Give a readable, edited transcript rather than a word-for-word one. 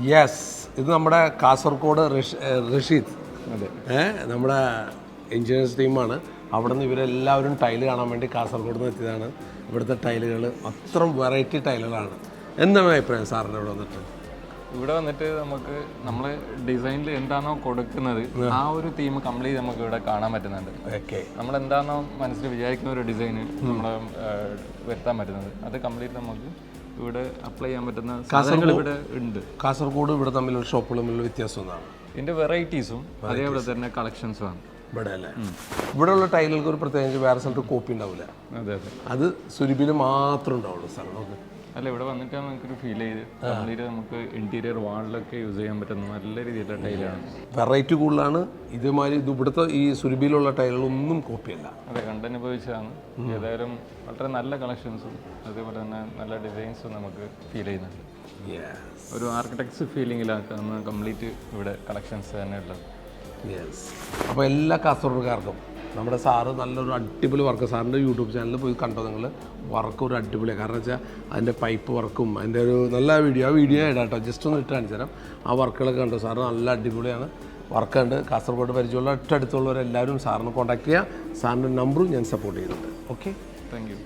Yes, ഇത് നമ്മുടെ കാസർഗോഡ് റഷീദ് അതെ, നമ്മുടെ എഞ്ചിനീയേഴ്സ് ടീമാണ്. അവിടെ നിന്ന് ഇവരെല്ലാവരും ടൈല് കാണാൻ വേണ്ടി കാസർഗോഡ് നിന്ന് എത്തിയതാണ്. ഇവിടുത്തെ ടൈലുകൾ അത്രയും വെറൈറ്റി ടൈലുകളാണ്. എന്താണ് അഭിപ്രായം സാറിൻ്റെ ഇവിടെ വന്നിട്ട്? ഇവിടെ വന്നിട്ട് നമുക്ക് നമ്മൾ ഡിസൈനിൽ എന്താണോ കൊടുക്കുന്നത് ആ ഒരു തീം കംപ്ലീറ്റ് നമുക്ക് ഇവിടെ കാണാൻ പറ്റുന്നുണ്ട്. ഓക്കെ, നമ്മൾ എന്താണോ മനസ്സിൽ വിചാരിക്കുന്ന ഒരു ഡിസൈന് നമ്മുടെ വരുത്താൻ പറ്റുന്നത് അത് കംപ്ലീറ്റ് നമുക്ക് ഇവിടെ അപ്ലൈ ചെയ്യാൻ പറ്റുന്ന സാധനങ്ങൾ ഇവിടെ ഉണ്ട്. കാസർഗോഡ് ഇവിടെ തമ്മിലുള്ള ഷോപ്പുകൾ തമ്മിലുള്ള വ്യത്യാസം എന്താണ്? ഇതിൻ്റെ വെറൈറ്റീസും അതേപോലെ തന്നെ കളക്ഷൻസുമാണ് ഇവിടെ അല്ലേ? ഇവിടെയുള്ള ടൈലുകൾക്ക് ഒരു പ്രത്യേകിച്ച് വേറെ സ്ഥലത്ത് കോപ്പി ഉണ്ടാവില്ല. അതെ അതെ, അത് സുരഭിയിൽ മാത്രമേ ഉണ്ടാവുള്ളൂ സാർ. നമുക്ക് അല്ല ഇവിടെ വന്നിട്ട് നമുക്കൊരു ഫീൽ ചെയ്ത് കംപ്ലീറ്റ് നമുക്ക് ഇന്റീരിയർ വാളിലൊക്കെ യൂസ് ചെയ്യാൻ പറ്റുന്ന നല്ല രീതിയിലുള്ള ടൈലാണ്. വെറൈറ്റി കൂടുതലാണ്. ഇതുമാതിരി ഇത് ഇവിടുത്തെ ഈ സുരഭിയിലുള്ള ടൈലുകളൊന്നും കോപ്പിയല്ല. അതെ, കണ്ടനുഭവിച്ചതാണ്. ഏതായാലും വളരെ നല്ല കളക്ഷൻസും അതേപോലെ തന്നെ നല്ല ഡിസൈൻസും നമുക്ക് ഫീൽ ചെയ്യുന്നുണ്ട്. ഒരു ആർക്കിടെക്ചർ ഫീലിങ്ങിലാക്കുന്ന കംപ്ലീറ്റ് ഇവിടെ കളക്ഷൻസ് തന്നെ ഉള്ളത്. യെസ്, അപ്പോൾ എല്ലാ കാസർഗോഡുകാർക്കും നമ്മുടെ സാറ് നല്ലൊരു അടിപൊളി വർക്ക്. സാറിൻ്റെ യൂട്യൂബ് ചാനലിൽ പോയി കണ്ടോ നിങ്ങൾ? വർക്ക് ഒരു അടിപൊളിയാണ്. കാരണം വെച്ചാൽ അതിൻ്റെ പൈപ്പ് വർക്കും അതിൻ്റെ ഒരു നല്ല വീഡിയോ, ആ വീഡിയോ ഇടാം കേട്ടോ, ജസ്റ്റ് ഒന്ന് ഇട്ട് കാണിച്ചു തരാം. ആ വർക്കുകളൊക്കെ കണ്ടോ, സാറ് നല്ല അടിപൊളിയാണ്. വർക്കുണ്ട്. കാസർഗോഡ് പരിചയമുള്ള ഒറ്റടുത്തുള്ളവരെല്ലാവരും സാറിന് കോൺടാക്ട് ചെയ്യുക. സാറിൻ്റെ നമ്പറും ഞാൻ സപ്പോർട്ട് ചെയ്യുന്നുണ്ട്. Okay, thank you.